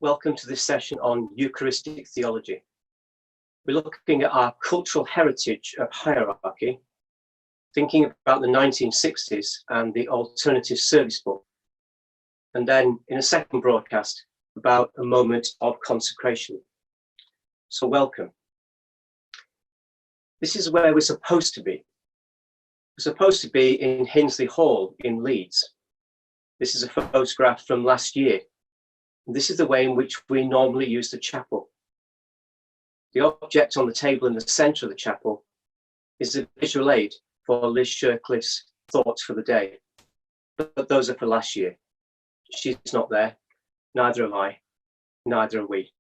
Welcome to this session on Eucharistic theology. We're looking at our cultural heritage of hierarchy, thinking about the 1960s and the Alternative Service Book, and then in a second broadcast about a moment of consecration. So welcome. This is where we're supposed to be. We're supposed to be in Hinsley Hall in Leeds. This is a photograph from last year. This is the way in which we normally use the chapel. The object on the table in the centre of the chapel is a visual aid for Liz Shercliffe's thoughts for the day. But those are for last year. She's not there, neither am I, neither are we.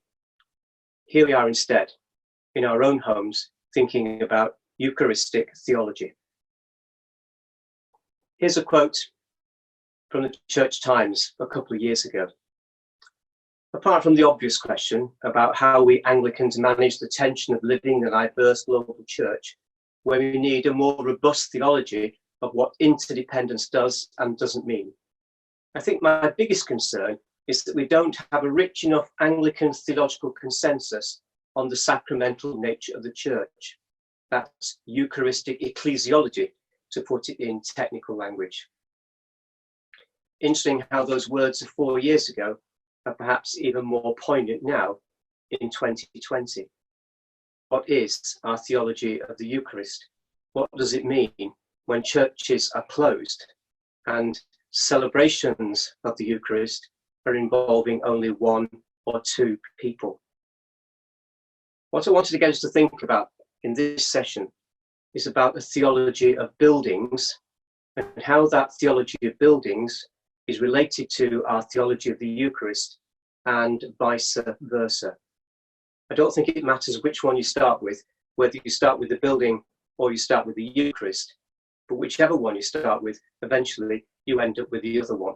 Here we are instead, in our own homes, thinking about Eucharistic theology. Here's a quote from the Church Times a couple of years ago. Apart from the obvious question about how we Anglicans manage the tension of living in a diverse global church, where we need a more robust theology of what interdependence does and doesn't mean, I think my biggest concern is that we don't have a rich enough Anglican theological consensus on the sacramental nature of the church. That's Eucharistic ecclesiology, to put it in technical language. Interesting how those words of 4 years ago are perhaps even more poignant now in 2020. What is our theology of the Eucharist? What does it mean when churches are closed and celebrations of the Eucharist are involving only one or two people? What I wanted to get us to think about in this session is about the theology of buildings and how that theology of buildings is related to our theology of the Eucharist and vice versa. I don't think it matters which one you start with, whether you start with the building or you start with the Eucharist, but whichever one you start with, eventually you end up with the other one.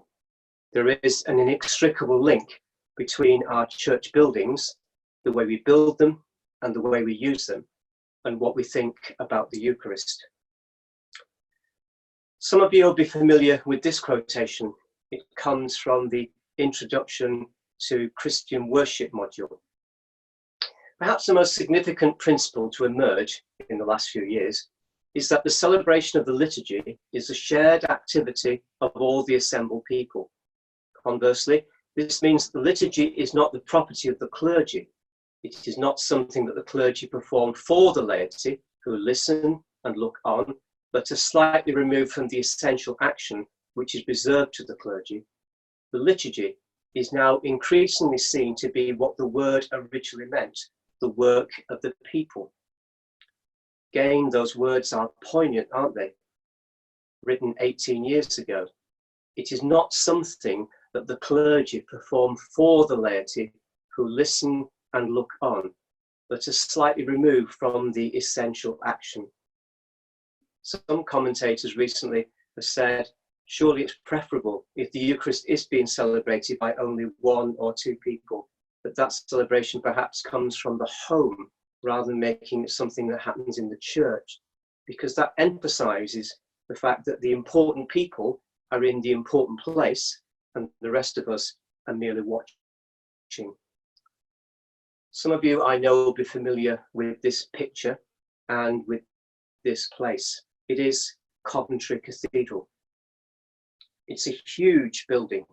There is an inextricable link between our church buildings, the way we build them and the way we use them, and what we think about the Eucharist. Some of you will be familiar with this quotation. It comes from the Introduction to Christian Worship module. Perhaps the most significant principle to emerge in the last few years is that the celebration of the liturgy is a shared activity of all the assembled people. Conversely, this means the liturgy is not the property of the clergy. It is not something that the clergy perform for the laity who listen and look on, but are slightly removed from the essential action which is reserved to the clergy. The liturgy is now increasingly seen to be what the word originally meant, the work of the people. Again, those words are poignant, aren't they? Written 18 years ago. It is not something that the clergy perform for the laity who listen and look on, but are slightly removed from the essential action. Some commentators recently have said, surely it's preferable if the Eucharist is being celebrated by only one or two people, that celebration perhaps comes from the home rather than making it something that happens in the church, because that emphasizes the fact that the important people are in the important place and the rest of us are merely watching. Some of you I know will be familiar with this picture and with this place. It is Coventry Cathedral. It's a huge building.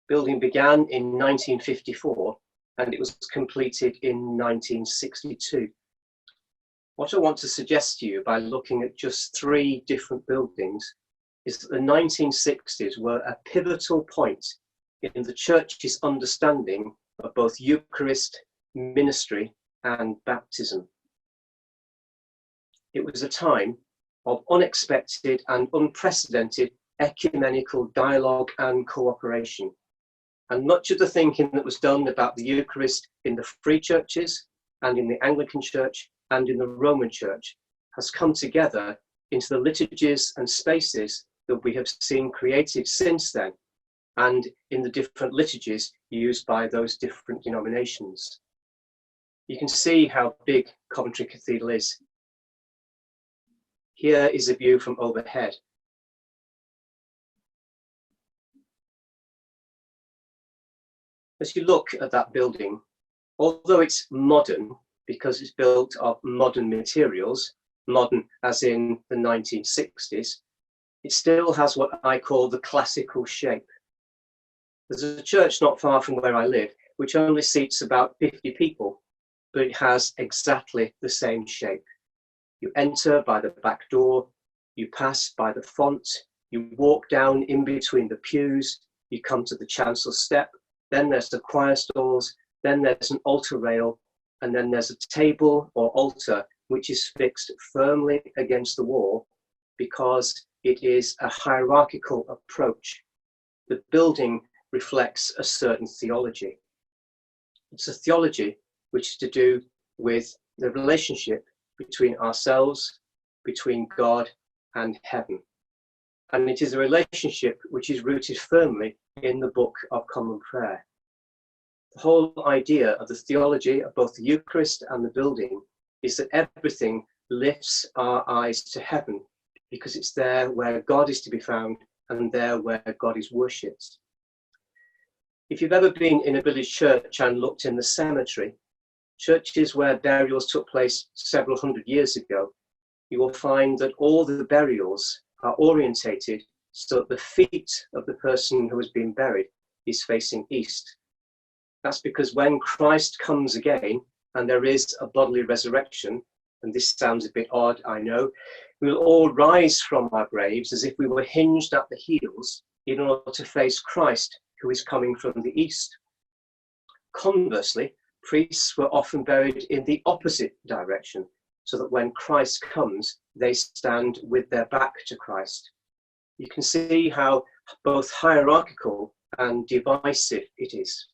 Building began in 1954 and it was completed in 1962. What I want to suggest to you by looking at just three different buildings is that the 1960s were a pivotal point in the church's understanding of both Eucharist, ministry and baptism. It was a time of unexpected and unprecedented ecumenical dialogue and cooperation. And much of the thinking that was done about the Eucharist in the free churches and in the Anglican Church and in the Roman Church has come together into the liturgies and spaces that we have seen created since then, and in the different liturgies used by those different denominations. You can see how big Coventry Cathedral is. Here is a view from overhead. As you look at that building, although it's modern because it's built of modern materials, modern as in the 1960s, it still has what I call the classical shape. There's a church not far from where I live, which only seats about 50 people, but it has exactly the same shape. You enter by the back door, you pass by the font, you walk down in between the pews, you come to the chancel step, then there's the choir stalls, then there's an altar rail, and then there's a table or altar which is fixed firmly against the wall because it is a hierarchical approach. The building reflects a certain theology. It's a theology which is to do with the relationship between ourselves, between God and heaven. And it is a relationship which is rooted firmly in the Book of Common Prayer. The whole idea of the theology of both the Eucharist and the building is that everything lifts our eyes to heaven because it's there where God is to be found and there where God is worshipped. If you've ever been in a village church and looked in the cemetery, churches where burials took place several hundred years ago, you will find that all the burials are orientated so that the feet of the person who has been buried is facing east. That's because when Christ comes again and there is a bodily resurrection, and this sounds a bit odd, I know, we'll all rise from our graves as if we were hinged at the heels in order to face Christ, who is coming from the east. Conversely, priests were often buried in the opposite direction, so that when Christ comes, they stand with their back to Christ. You can see how both hierarchical and divisive it is.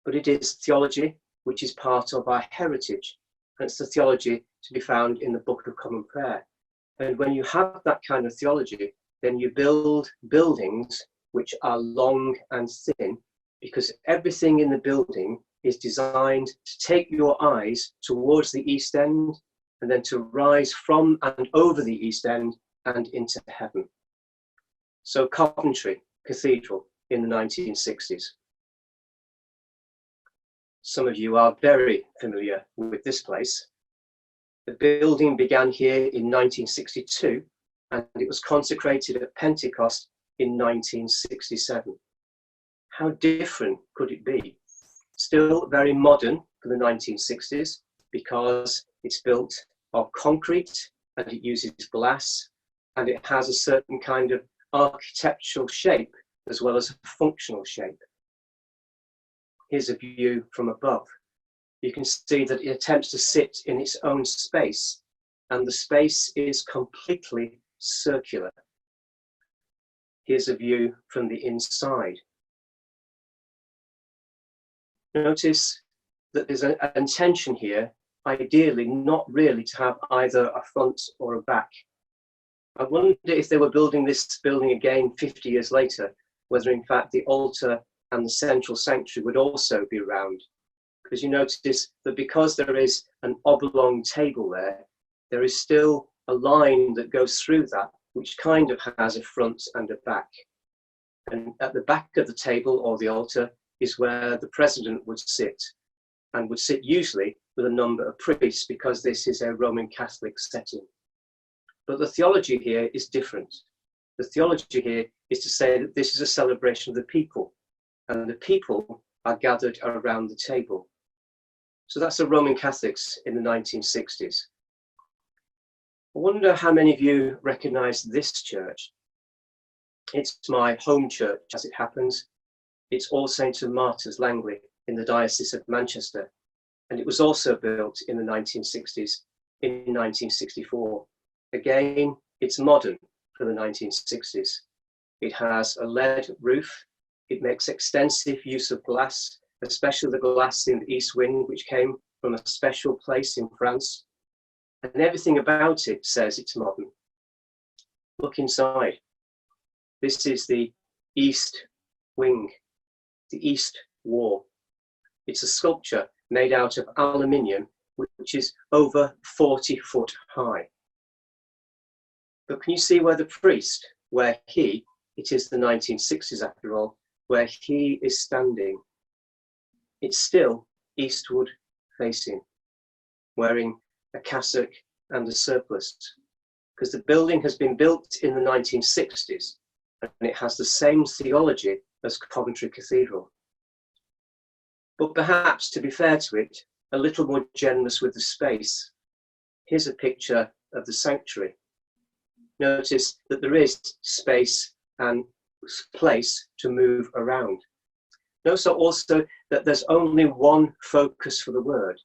But it is theology which is part of our heritage, and it's the theology to be found in the Book of Common Prayer. And when you have that kind of theology, then you build buildings which are long and thin, because everything in the building is designed to take your eyes towards the East End and then to rise from and over the East End and into heaven. So Coventry Cathedral in the 1960s. Some of you are very familiar with this place. The building began here in 1962 and it was consecrated at Pentecost in 1967. How different could it be? Still very modern for the 1960s because it's built of concrete and it uses glass and it has a certain kind of architectural shape as well as a functional shape. Here's a view from above. You can see that it attempts to sit in its own space, and the space is completely circular. Here's a view from the inside. Notice that there's an intention here, ideally not really to have either a front or a back. I wonder if they were building this building again 50 years later, whether in fact the altar and the central sanctuary would also be round. Because you notice that because there is an oblong table there, there is still a line that goes through that, which kind of has a front and a back. And at the back of the table or the altar is where the president would sit, and would sit usually with a number of priests because this is a Roman Catholic setting. But the theology here is different. The theology here is to say that this is a celebration of the people, and the people are gathered around the table. So that's the Roman Catholics in the 1960s. I wonder how many of you recognise this church. It's my home church, as it happens. It's All Saints and Martyrs, Langley, in the Diocese of Manchester. And it was also built in the 1960s, in 1964. Again, it's modern for the 1960s. It has a lead roof. It makes extensive use of glass, especially the glass in the east wing, which came from a special place in France. And everything about it says it's modern. Look inside. This is the east wing, the east wall. It's a sculpture made out of aluminium, which is over 40 foot high. But can you see where the priest, it is the 1960s after all, where he is standing? it's still eastward facing, wearing a cassock and a surplice, because the building has been built in the 1960s and it has the same theology as Coventry Cathedral. But perhaps, to be fair to it, a little more generous with the space. Here's a picture of the sanctuary. Notice that there is space and place to move around. Notice also that there's only one focus for the word.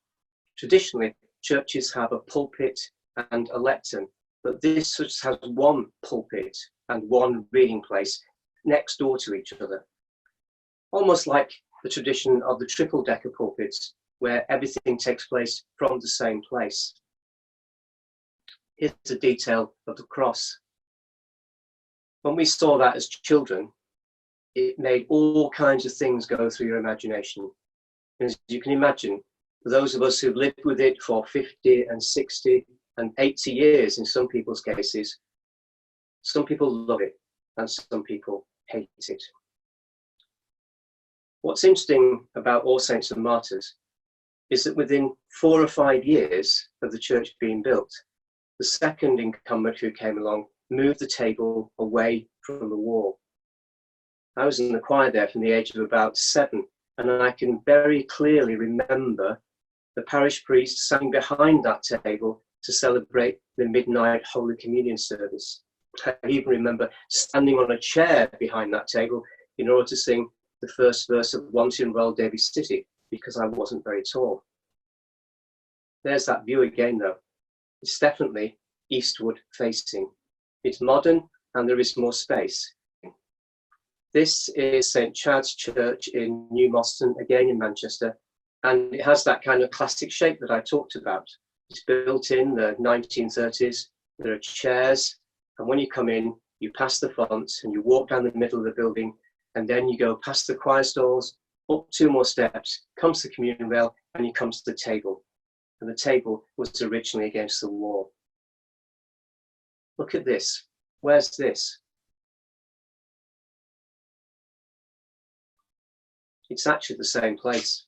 Traditionally, churches have a pulpit and a lectern, but this just has one pulpit and one reading place next door to each other. Almost like the tradition of the triple-decker pulpits, where everything takes place from the same place. Here's a detail of the cross. When we saw that as children, it made all kinds of things go through your imagination. As you can imagine, for those of us who've lived with it for 50 and 60 and 80 years in some people's cases, some people love it and some people hate it. What's interesting about All Saints and Martyrs is that within 4 or 5 years of the church being built, the second incumbent who came along moved the table away from the wall. I was in the choir there from the age of about 7, and I can very clearly remember the parish priest sitting behind that table to celebrate the midnight Holy Communion service. I even remember standing on a chair behind that table in order to sing the first verse of Once in Royal Davy City, because I wasn't very tall. There's that view again though. It's definitely eastward facing. It's modern and there is more space. This is St. Chad's Church in New Moston, again in Manchester, and it has that kind of classic shape that I talked about. It's built in the 1930s. There are chairs, and when you come in, you pass the font and you walk down the middle of the building, and then you go past the choir stalls, up 2 more steps, comes the communion rail, and you come to the table. And the table was originally against the wall. Look at this. Where's this? It's actually the same place.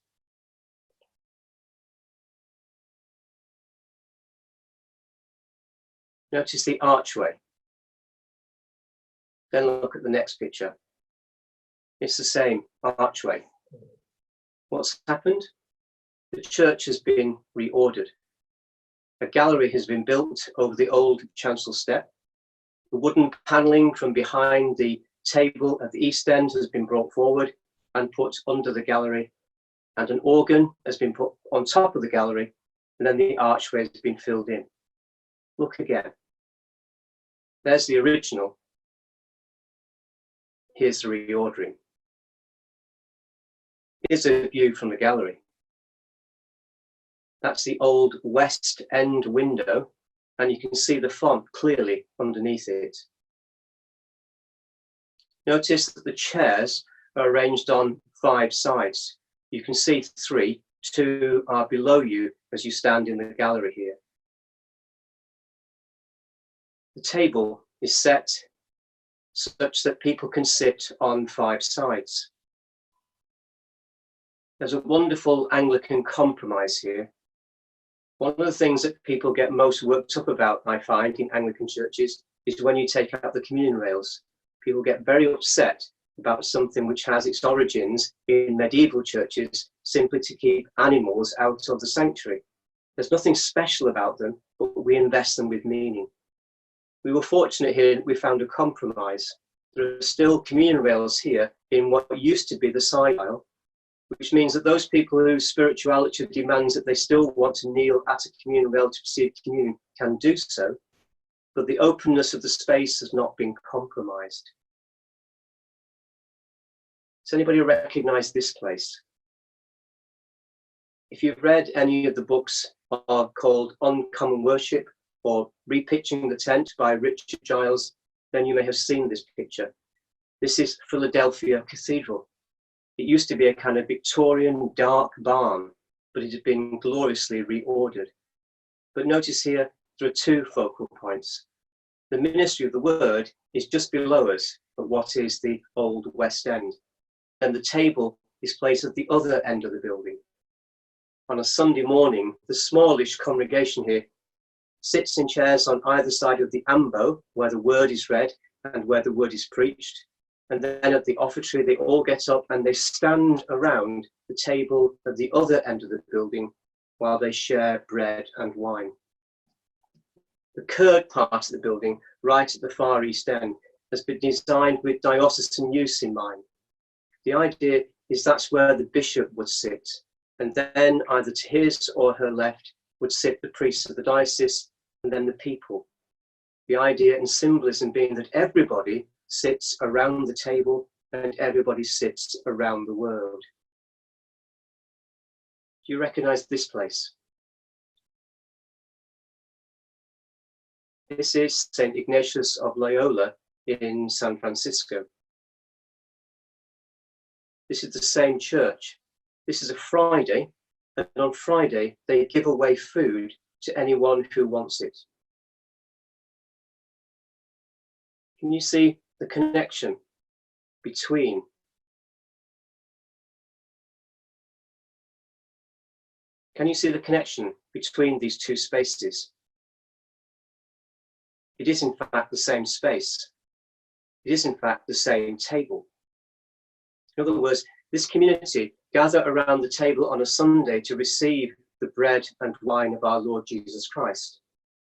Notice the archway. Then look at the next picture. It's the same archway. What's happened? The church has been reordered. A gallery has been built over the old chancel step. The wooden panelling from behind the table at the east end has been brought forward and put under the gallery, and an organ has been put on top of the gallery, and then the archway has been filled in. Look again. There's the original. Here's the reordering. Here's a view from the gallery. That's the old west end window, and you can see the font clearly underneath it. Notice that the chairs are arranged on 5 sides. You can see 3, 2 are below you as you stand in the gallery here. The table is set such that people can sit on 5 sides. There's a wonderful Anglican compromise here. One of the things that people get most worked up about, I find, in Anglican churches, is when you take out the communion rails. People get very upset about something which has its origins in medieval churches, simply to keep animals out of the sanctuary. There's nothing special about them, but we invest them with meaning. We were fortunate here that we found a compromise. There are still communion rails here in what used to be the side aisle, which means that those people whose spirituality demands that they still want to kneel at a communion rail to receive communion can do so, but the openness of the space has not been compromised. Does anybody recognize this place? If you've read any of the books called Uncommon Worship or Repitching the Tent by Richard Giles, then you may have seen this picture. This is Philadelphia Cathedral. It used to be a kind of Victorian dark barn, but it had been gloriously reordered. But notice here, there are 2 focal points. The ministry of the word is just below us at what is the old West End. And the table is placed at the other end of the building. On a Sunday morning, the smallish congregation here sits in chairs on either side of the ambo, where the word is read and where the word is preached. And then at the offertory, they all get up and they stand around the table at the other end of the building while they share bread and wine. The curved part of the building, right at the far east end, has been designed with diocesan use in mind. The idea is that's where the bishop would sit, and then either to his or her left would sit the priests of the diocese and then the people. The idea and symbolism being that everybody sits around the table and everybody sits around the world. Do you recognize this place? This is St. Ignatius of Loyola in San Francisco. This is the same church. This is a Friday, and on Friday they give away food to anyone who wants it. Can you see the connection between? Can you see the connection between these two spaces? It is in fact the same space. It is in fact the same table. In other words, this community gather around the table on a Sunday to receive the bread and wine of our Lord Jesus Christ.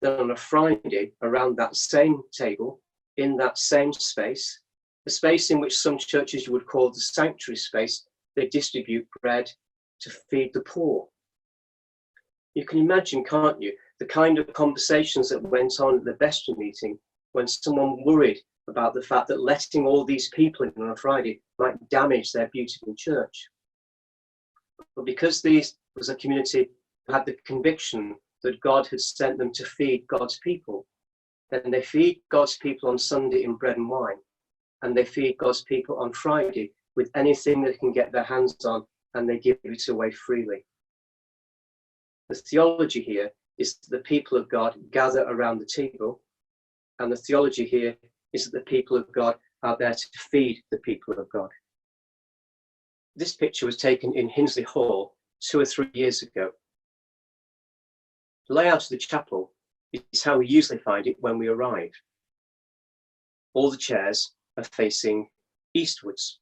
Then on a Friday, around that same table, in that same space, the space in which some churches you would call the sanctuary space, they distribute bread to feed the poor. You can imagine, can't you, the kind of conversations that went on at the vestry meeting when someone worried about the fact that letting all these people in on a Friday might damage their beautiful church. But because these was a community who had the conviction that God had sent them to feed God's people, then they feed God's people on Sunday in bread and wine, and they feed God's people on Friday with anything they can get their hands on, and they give it away freely. The theology here is that the people of God gather around the table, and the theology here is that the people of God are there to feed the people of God. This picture was taken in Hinsley Hall 2 or 3 years ago. The layout of the chapel is how we usually find it when we arrive. All the chairs are facing eastwards.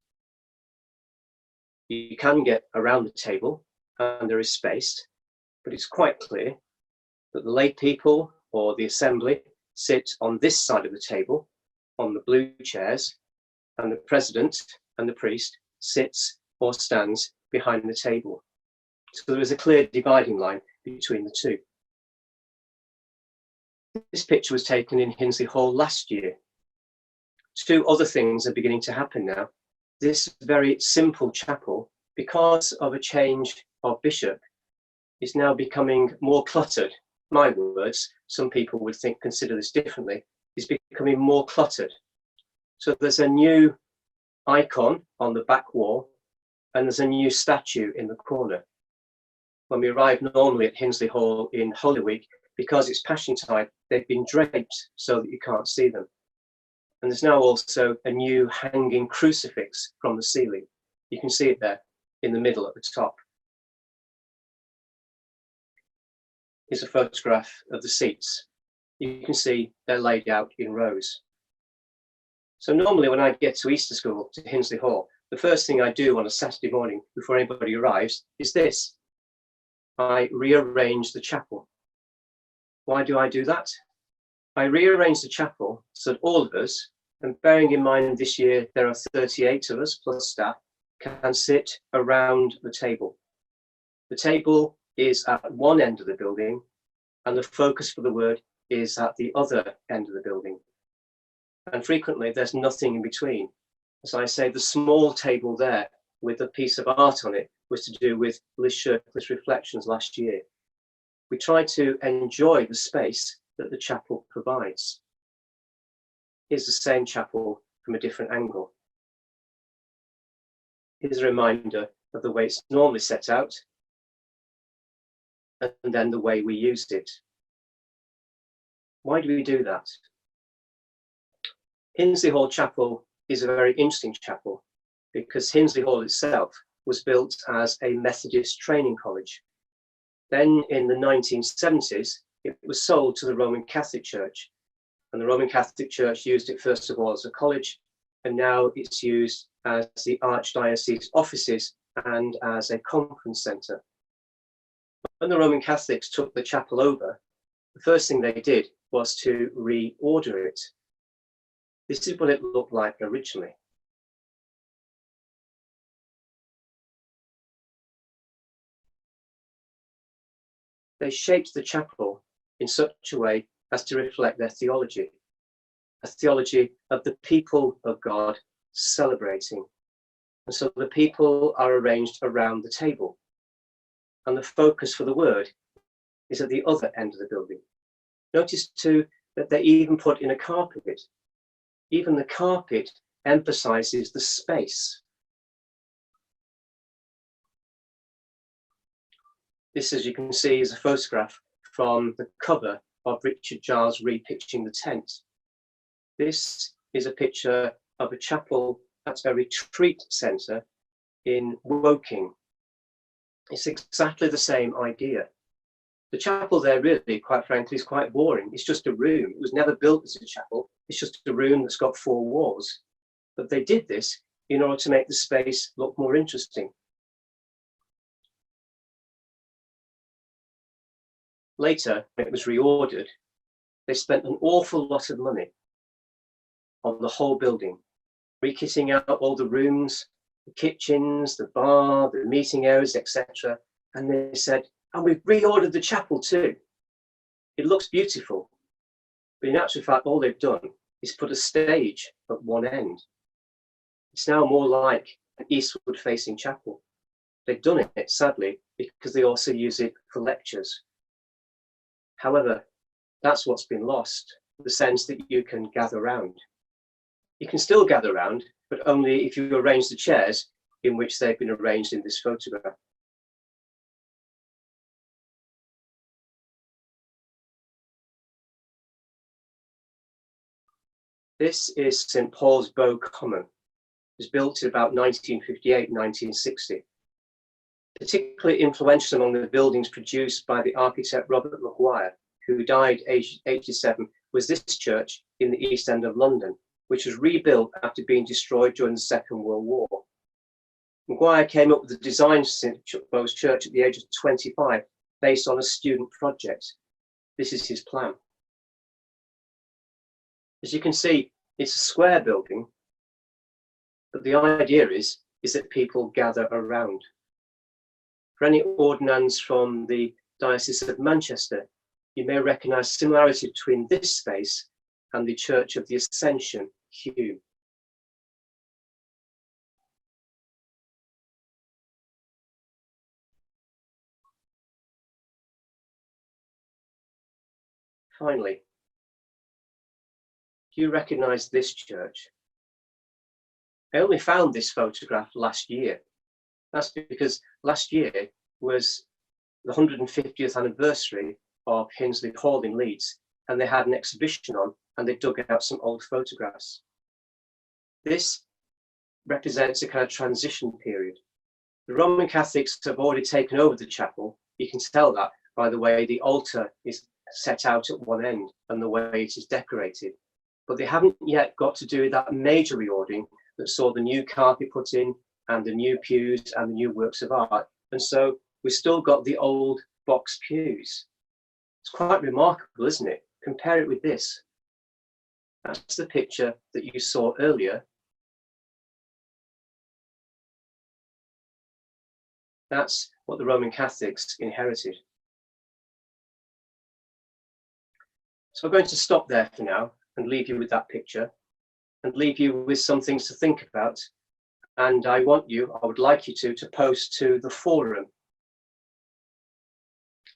You can get around the table and there is space, but it's quite clear that the lay people or the assembly sit on this side of the table, on the blue chairs, and the president and the priest sits or stands behind the table. So there is a clear dividing line between the two. This picture was taken in Hinsley Hall last year. 2 other things are beginning to happen now. This very simple chapel, because of a change of bishop, is now becoming more cluttered. My words, some people would consider this differently, is becoming more cluttered. So there's a new icon on the back wall, and there's a new statue in the corner. When we arrive normally at Hinsley Hall in Holy Week, because it's Passion Time, they've been draped so that you can't see them. And there's now also a new hanging crucifix from the ceiling. You can see it there in the middle at the top. Here's a photograph of the seats. You can see they're laid out in rows. So normally when I get to Easter School, to Hinsley Hall, the first thing I do on a Saturday morning before anybody arrives is this. I rearrange the chapel. Why do I do that? I rearrange the chapel so that all of us, and bearing in mind this year there are 38 of us plus staff, can sit around the table. The table is at one end of the building and the focus for the word is at the other end of the building. And frequently there's nothing in between. As I say, the small table there with a piece of art on it was to do with Liz Shirkley's reflections last year. We try to enjoy the space that the chapel provides. Here's the same chapel from a different angle. Here's a reminder of the way it's normally set out, and then the way we used it. Why do we do that? Hinsley Hall Chapel is a very interesting chapel because Hinsley Hall itself was built as a Methodist training college. Then in the 1970s, it was sold to the Roman Catholic Church. And the Roman Catholic Church used it first of all as a college, and now it's used as the Archdiocese offices and as a conference centre. When the Roman Catholics took the chapel over, the first thing they did was to reorder it. This is what it looked like originally. They shaped the chapel in such a way as to reflect their theology, a theology of the people of God celebrating. And so the people are arranged around the table. And the focus for the word is at the other end of the building. Notice too that they even put in a carpet. Even the carpet emphasizes the space. This, as you can see, is a photograph from the cover of Richard Giles Repitching the Tent. This is a picture of a chapel at a retreat centre in Woking. It's exactly the same idea. The chapel there really, quite frankly, is quite boring. It's just a room. It was never built as a chapel. It's just a room that's got 4 walls. But they did this in order to make the space look more interesting. Later, when it was reordered, they spent an awful lot of money on the whole building, rekitting out all the rooms, the kitchens, the bar, the meeting areas, etc. And they said, and we've reordered the chapel too. It looks beautiful, but in actual fact, all they've done is put a stage at one end. It's now more like an eastward facing chapel. They've done it, sadly, because they also use it for lectures. However, that's what's been lost, the sense that you can gather round. You can still gather round, but only if you arrange the chairs in which they've been arranged in this photograph. This is St Paul's Bow Common. It was built in about 1958-1960. Particularly influential among the buildings produced by the architect Robert Maguire, who died aged 87, was this church in the East End of London, which was rebuilt after being destroyed during the Second World War. Maguire came up with the design of St Bow's Church at the age of 25, based on a student project. This is his plan. As you can see, it's a square building, but the idea is that people gather around. For any ordinands from the Diocese of Manchester, you may recognise similarity between this space and the Church of the Ascension, Hume. Finally, do you recognise this church? I only found this photograph last year. That's because last year was the 150th anniversary of Hinsley Hall in Leeds, and they had an exhibition on, and they dug out some old photographs. This represents a kind of transition period. The Roman Catholics have already taken over the chapel. You can tell that by the way the altar is set out at one end and the way it is decorated. But they haven't yet got to do that major reordering that saw the new carpet put in and the new pews and the new works of art. And so we've still got the old box pews. It's quite remarkable, isn't it? Compare it with this. That's the picture that you saw earlier. That's what the Roman Catholics inherited. So I'm going to stop there for now and leave you with that picture and leave you with some things to think about. And I would like you to post to the forum.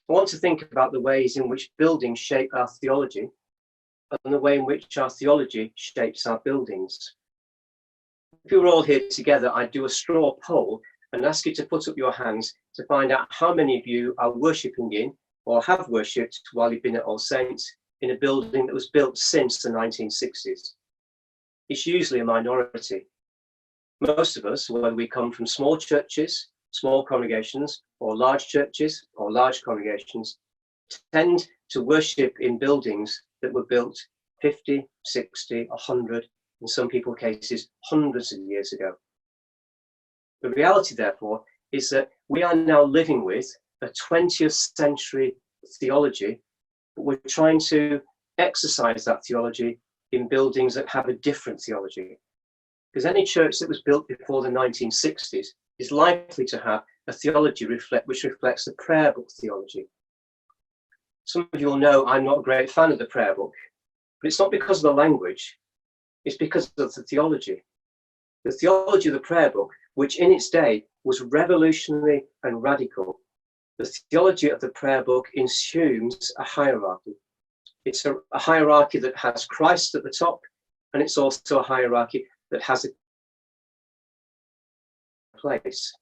I want to think about the ways in which buildings shape our theology and the way in which our theology shapes our buildings. If we were all here together, I'd do a straw poll and ask you to put up your hands to find out how many of you are worshipping in or have worshipped while you've been at All Saints in a building that was built since the 1960s. It's usually a minority. Most of us, whether we come from small churches, small congregations, or large churches or large congregations, tend to worship in buildings that were built 50, 60, 100, in some people's cases, hundreds of years ago. The reality, therefore, is that we are now living with a 20th century theology, but we're trying to exercise that theology in buildings that have a different theology. Because any church that was built before the 1960s is likely to have a theology which reflects the prayer book theology. Some of you will know I'm not a great fan of the prayer book, but it's not because of the language, it's because of the theology. The theology of the prayer book, which in its day was revolutionary and radical. The theology of the prayer book assumes a hierarchy. It's a hierarchy that has Christ at the top, and it's also a hierarchy that has a place.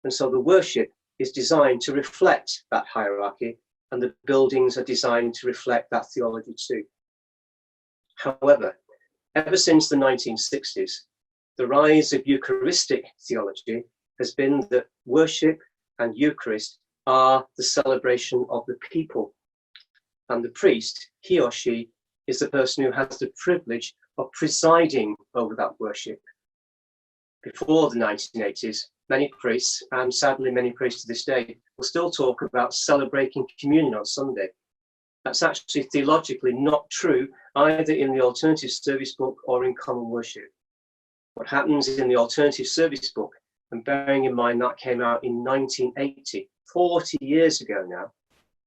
And so the worship is designed to reflect that hierarchy, and the buildings are designed to reflect that theology too. However, ever since the 1960s, the rise of Eucharistic theology has been that worship and Eucharist are the celebration of the people. And the priest, he or she, is the person who has the privilege of presiding over that worship. Before the 1980s, many priests, and sadly many priests to this day, will still talk about celebrating communion on Sunday. That's actually theologically not true, either in the Alternative Service Book or in Common Worship. What happens in the Alternative Service Book, and bearing in mind that came out in 1980, 40 years ago now.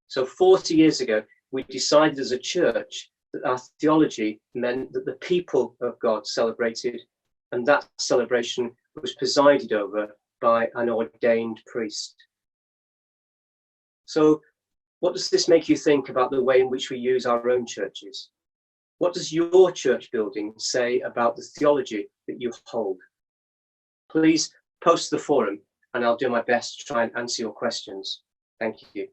So 40 years ago, we decided as a church that our theology meant that the people of God celebrated, and that celebration was presided over by an ordained priest. So what does this make you think about the way in which we use our own churches? What does your church building say about the theology that you hold? Please post to the forum, and I'll do my best to try and answer your questions. Thank you.